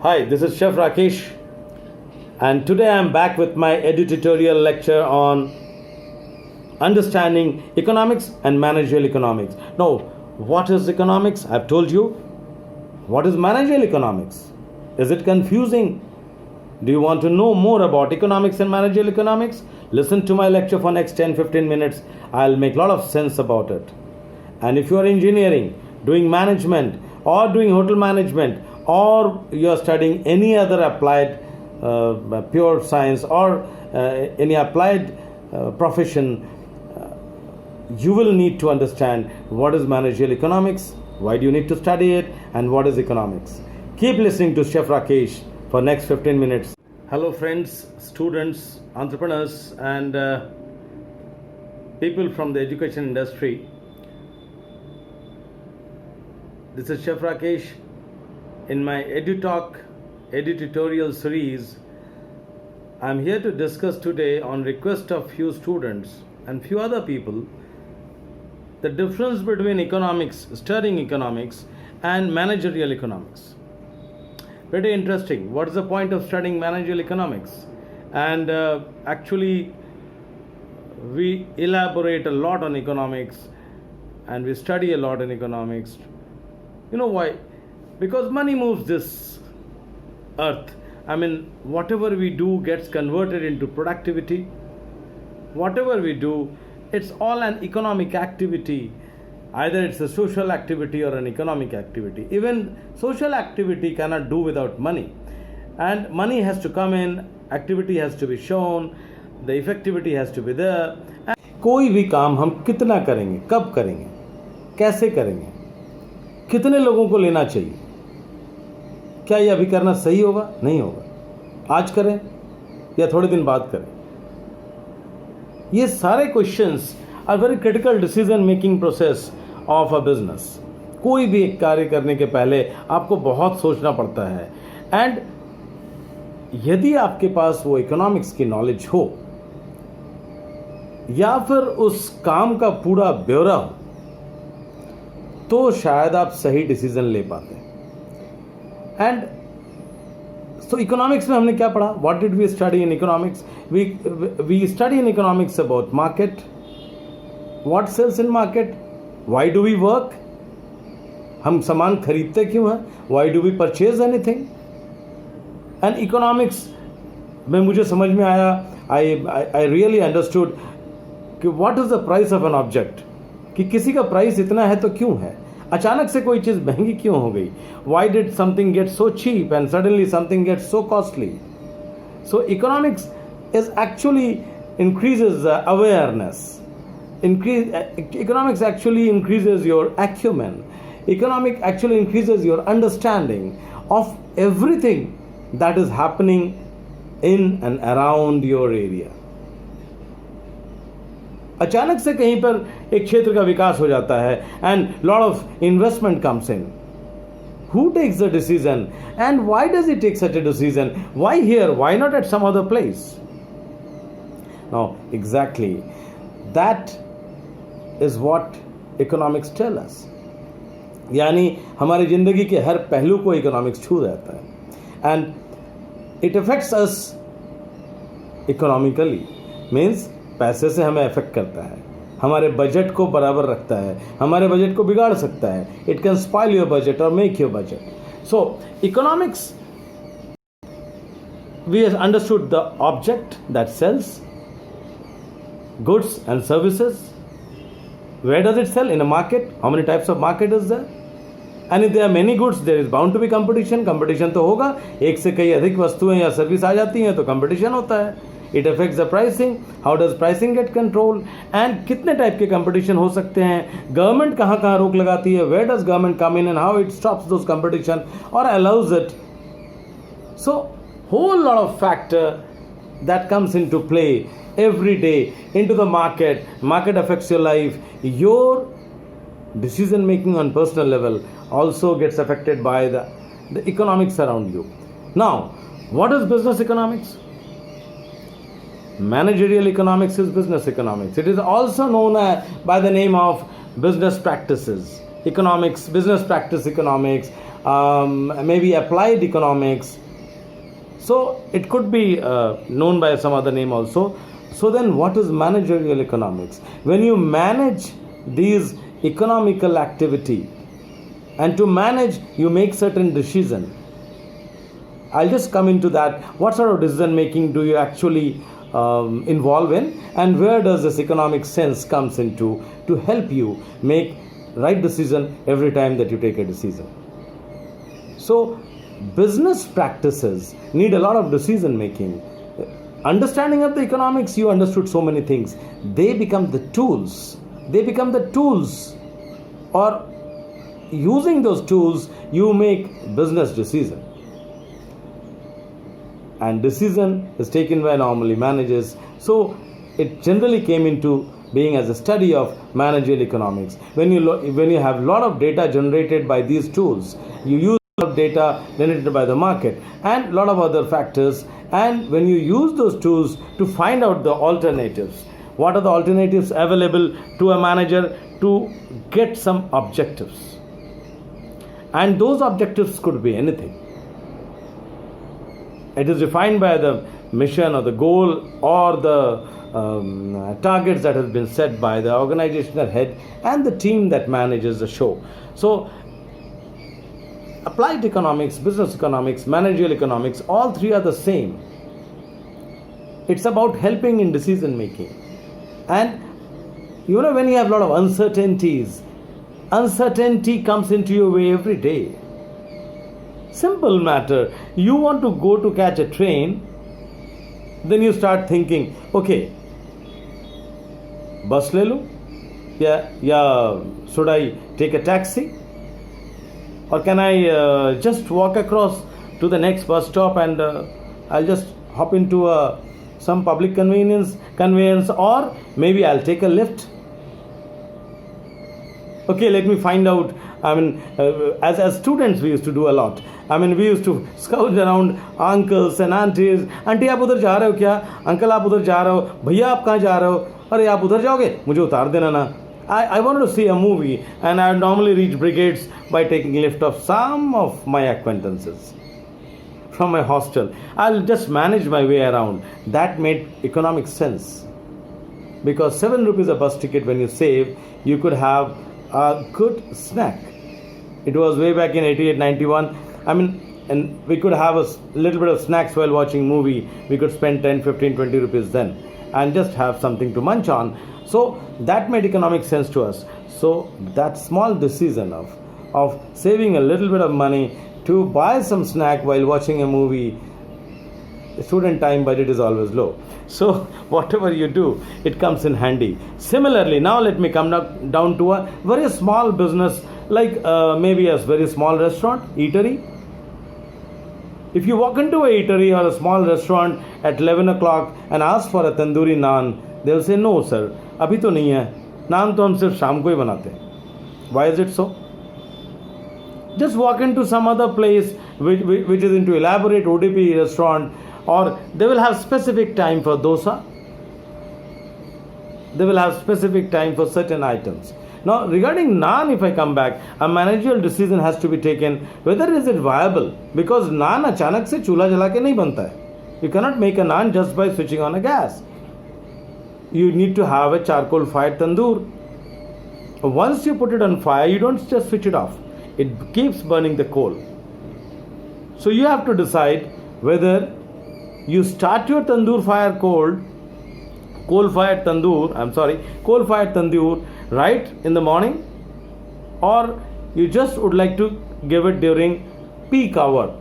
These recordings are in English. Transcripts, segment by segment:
Hi, this is Chef Rakesh, and today I am back with my editorial lecture on understanding economics and managerial economics. Now, what is economics? I've told you. What is managerial economics? Is it confusing? Do you want to know more about economics and managerial economics? Listen to my lecture for next 10-15 minutes. I'll make a lot of sense about it. And if you are engineering, doing management, or doing hotel management, or you are studying any other applied pure science or any applied profession, you will need to understand what is managerial economics, why do you need to study it, and what is economics. Keep listening to Chef Rakesh for next 15 minutes. Hello friends, students, entrepreneurs, and people from the education industry. This is Chef Rakesh. In my EduTalk editorial series, I'm here to discuss today, on request of few students and few other people, the difference between economics, studying economics, and managerial economics. Pretty interesting. What is the point of studying managerial economics? And actually, we elaborate a lot on economics, and we study a lot in economics. You know why? Because money moves this earth. I mean, whatever we do gets converted into productivity. Whatever we do, it's all an economic activity. Either it's a social activity or an economic activity. Even social activity cannot do without money. And money has to come in, activity has to be shown, the effectivity has to be there. And कोई भी काम हम कितना करेंगे, कब करेंगे, कैसे करेंगे, कितने लोगों को लेना चाहिए, क्या ये अभी करना सही होगा, नहीं होगा, आज करें या थोड़े दिन बाद करें, ये सारे questions are very critical decision making process of a business. कोई भी एक कार्य करने के पहले आपको बहुत सोचना पड़ता है. एंड यदि आपके पास वो इकोनॉमिक्स की नॉलेज हो या फिर उस काम का पूरा ब्यौरा हो, तो शायद आप सही डिसीजन ले पाते हैं. एंड सो इकोनॉमिक्स में हमने क्या पढ़ा? What did we study in economics? We study in economics about market, what sells in market, why do we work, हम सामान खरीदते क्यों हैं, why do we purchase anything. And economics में मुझे समझ में आया, आई रियली अंडरस्टूड कि what is the price of an object, कि किसी का प्राइस इतना है तो क्यों है, अचानक से कोई चीज़ महंगी क्यों हो गई, why did something get so cheap and suddenly something get so costly. So economics is actually increases awareness. Economics actually increases your acumen. Economic actually increases your understanding of everything that is happening in and around your area. अचानक से कहीं पर एक क्षेत्र का विकास हो जाता है and lot of investment comes in. Who takes the decision and why does he take such a decision? Why here? Why not at some other place? Now, exactly that is what economics tell us. यानी हमारी ज़िंदगी के हर पहलू को economics छू जाता है. And it affects us economically, means पैसे से हमें अफेक्ट करता है, हमारे बजट को बराबर रखता है, हमारे बजट को बिगाड़ सकता है. It can spoil your budget और make your budget. So economics, we have understood the object that sells goods and services. Where does it sell? In a market. How many types of market is there? And if there are many goods, there is bound to be competition. Competition तो होगा, एक से कई अधिक वस्तुएं या service आ जाती हैं तो competition होता है. It affects the pricing. How does pricing get controlled? And कितने टाइप के competition हो सकते हैं? Government कहाँ कहाँ रोक लगाती है? Where does government come in and how it stops those competition or allows it? So whole lot of factor that comes into play every day into the market. Market affects your life. Your decision making on personal level also gets affected by the economics around you. Now, what is business economics? Managerial economics is business economics. It is also known by the name of business practices economics, business practice economics, maybe applied economics. So it could be known by some other name also. So then what is managerial economics? When you manage these economical activity, and to manage you make certain decision. I'll just come into that. What sort of decision making do you actually involve in, and where does this economic sense comes into to help you make right decision every time that you take a decision. So business practices need a lot of decision making. Understanding of the economics, you understood so many things. They become the tools. Or using those tools, you make business decision. And decision is taken by normally managers. So it generally came into being as a study of managerial economics. When you have a lot of data generated by these tools, you use a lot of data generated by the market and a lot of other factors, and when you use those tools to find out the alternatives, what are the alternatives available to a manager to get some objectives, and those objectives could be anything. It is defined by the mission or the goal or the targets that have been set by the organizational head and the team that manages the show. So applied economics, business economics, managerial economics, all three are the same. It's about helping in decision making. And when you have a lot of uncertainties, uncertainty comes into your way every day. Simple matter. You want to go to catch a train, then you start thinking, okay, bus le lu? Yeah, should I take a taxi? Or can I just walk across to the next bus stop and I'll just hop into some public conveyance, or maybe I'll take a lift? Okay, let me find out. As students we used to do a lot. We used to scout around uncles and aunties. Auntie, आप उधर जा रहे हो क्या? Uncle, आप उधर जा रहे हो? भैया, आप कहाँ जा रहे हो? अरे, आप उधर जाओगे? मुझे उतार देना ना. I wanted to see a movie, and I normally reach brigades by taking lift of some of my acquaintances from my hostel. I'll just manage my way around. That made economic sense. Because 7 rupees a bus ticket when you save, you could have a good snack. It was way back in 88, 91. And we could have a little bit of snacks while watching movie. We could spend 10, 15, 20 rupees then and just have something to munch on. So that made economic sense to us. So that small decision of saving a little bit of money to buy some snack while watching a movie, student time budget is always low. So whatever you do, it comes in handy. Similarly, now let me come down to a very small business, like maybe a very small restaurant, eatery. If you walk into a eatery or a small restaurant at 11 o'clock and ask for a tandoori naan, they will say, no sir, abhi to nahi hai. Naan to hum sirf shaam ko hi banate hain. Why is it so? Just walk into some other place which is into elaborate ODP restaurant, or they will have specific time for dosa. They will have specific time for certain items. Now regarding naan, if I come back, a managerial decision has to be taken whether is it viable, because naan achanak se chulha jala ke nahi banta hai. You cannot make a naan just by switching on a gas. You need to have a charcoal fired tandoor. Once you put it on fire, you don't just switch it off. It keeps burning the coal. So you have to decide whether you start your tandoor fire coal fired tandoor right in the morning, or you just would like to give it during peak hour,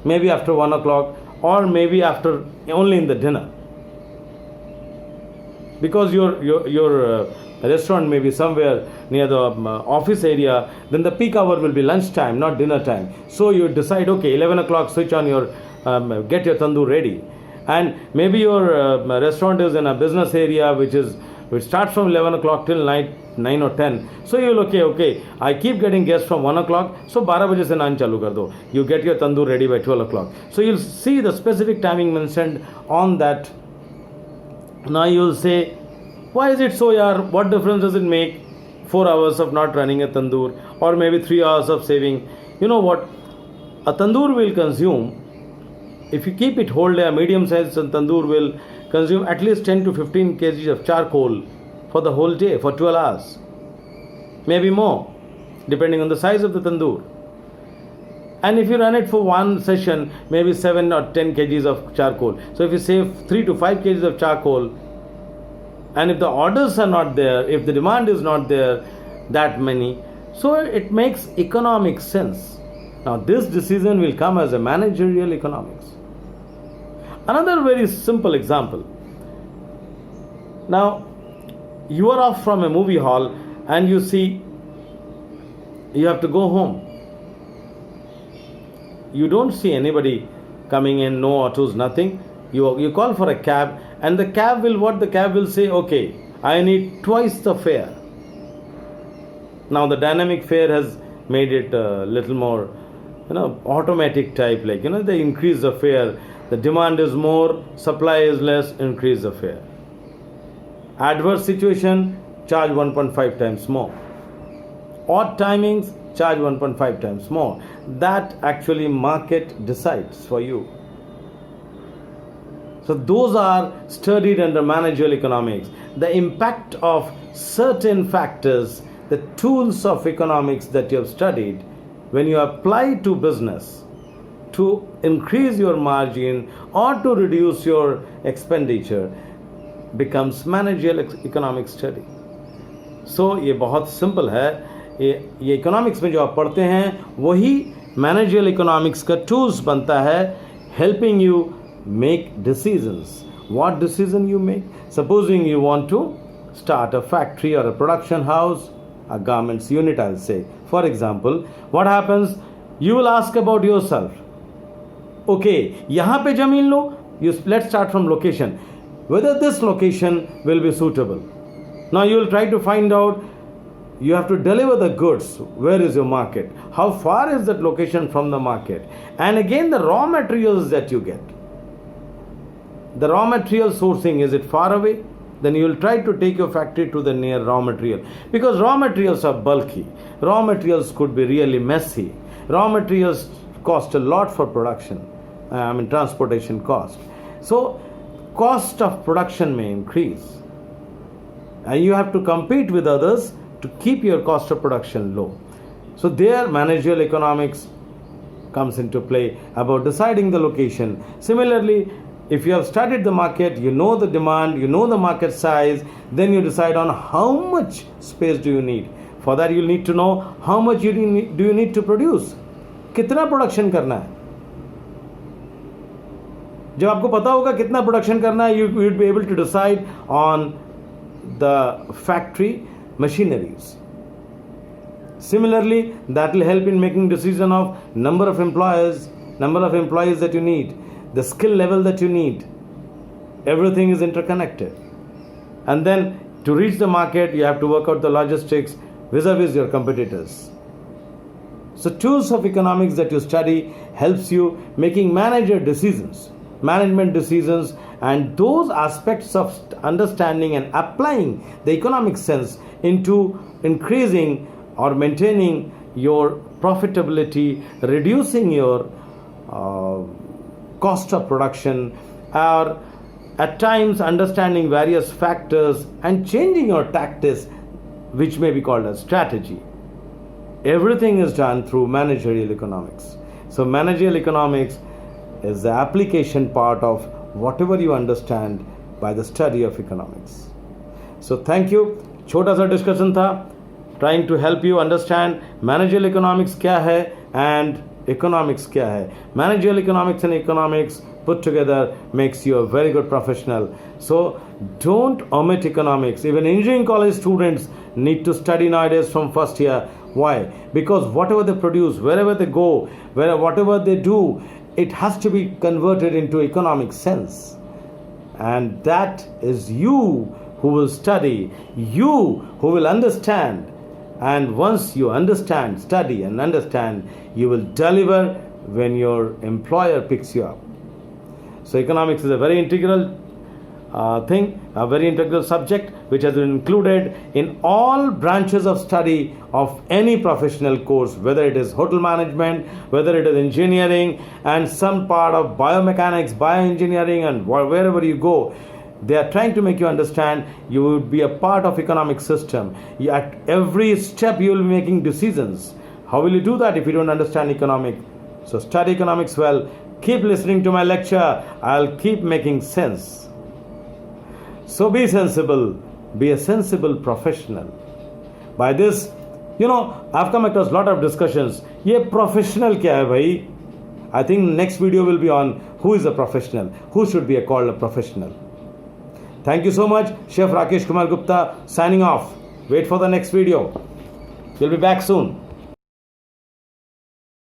maybe after 1 o'clock, or maybe after only in the dinner, because your restaurant may be somewhere near the office area. Then the peak hour will be lunch time, not dinner time. So you decide, okay, 11 o'clock, switch on your get your tandoor ready. And maybe your restaurant is in a business area which starts from 11 o'clock till night 9 or 10. So you'll okay, I keep getting guests from 1 o'clock, so 12 baje se naan chalu kar do. You get your tandoor ready by 12 o'clock. So you'll see the specific timing mentioned on that. Now you'll say, why is it so yaar? What difference does it make? 4 hours of not running a tandoor, or maybe 3 hours of saving. You know what? A tandoor will consume, if you keep it whole day, a medium sized tandoor will consume at least 10 to 15 kgs of charcoal for the whole day, for 12 hours. Maybe more, depending on the size of the tandoor. And if you run it for one session, maybe 7 or 10 kgs of charcoal. So if you save 3 to 5 kgs of charcoal, and if the orders are not there, if the demand is not there, that many, so it makes economic sense. Now this decision will come as a managerial economics. Another very simple example. Now you are off from a movie hall and you see you have to go home. You don't see anybody coming in, no autos, nothing. You call for a cab, and the cab will say, okay, I need twice the fare. Now the dynamic fare has made it a little more, automatic type, like, they increase the fare. The demand is more, supply is less, increase the fare. Adverse situation, charge 1.5 times more. Odd timings, charge 1.5 times more. That actually market decides for you. So those are studied under managerial economics. The impact of certain factors, the tools of economics that you have studied, when you apply to business to increase your margin or to reduce your expenditure, becomes managerial economic study. So ये बहुत simple है. ये economics में जो आप पढ़ते हैं वही मैनेजरियल इकोनॉमिक्स का टूल्स बनता है, helping you make decisions. What decision you make? Supposing you want to start a factory or a production house, a garments unit, I'll say. For example, what happens? You will ask about yourself. Okay, यहाँ पे जमीन लो. Let's start from location. Whether this location will be suitable. Now you will try to find out. You have to deliver the goods. Where is your market? How far is that location from the market? And again, the raw materials that you get. The raw material sourcing, is it far away? Then you will try to take your factory to the near raw material. Because raw materials are bulky. Raw materials could be really messy. Raw materials cost a lot for production. Transportation cost. So, cost of production may increase. And you have to compete with others to keep your cost of production low. So there managerial economics comes into play about deciding the location. Similarly, if you have studied the market, you know the demand, you know the market size, then you decide on how much space do you need. For that you need to know how much do you need to produce. कितना production करना है. जब आपको पता होगा कितना production करना है, you will be able to decide on the factory machineries. Similarly, that will help in making decision of number of employees that you need, the skill level that you need. Everything is interconnected. And then to reach the market, you have to work out the logistics vis-a-vis your competitors. So tools of economics that you study helps you making management decisions, and those aspects of understanding and applying the economic sense into increasing or maintaining your profitability, reducing your cost of production, or at times understanding various factors and changing your tactics, which may be called as strategy. Everything is done through managerial economics. So managerial economics is the application part of whatever you understand by the study of economics. So thank you. छोटा सा discussion था, trying to help you understand managerial economics क्या है and economics क्या है. Managerial economics and economics put together makes you a very good professional. So don't omit economics. Even engineering college students need to study nowadays from first year. Why? Because whatever they produce, wherever they go, whatever they do, it has to be converted into economic sense. And that is you who will study, you who will understand. And once you understand, study and understand, you will deliver when your employer picks you up. So economics is a very integral thing, a very integral subject which has been included in all branches of study of any professional course, whether it is hotel management, whether it is engineering, and some part of biomechanics, bioengineering, and wherever you go. They are trying to make you understand you will be a part of economic system. At every step you will be making decisions. How will you do that if you don't understand economic? So study economics well. Keep listening to my lecture. I'll keep making sense. So be sensible. Be a sensible professional. By this, I've come across a lot of discussions. Ye professional kya hai bhai? I think next video will be on who is a professional. Who should be called a professional? Thank you so much. Chef Rakesh Kumar Gupta signing off. Wait for the next video. We'll be back soon.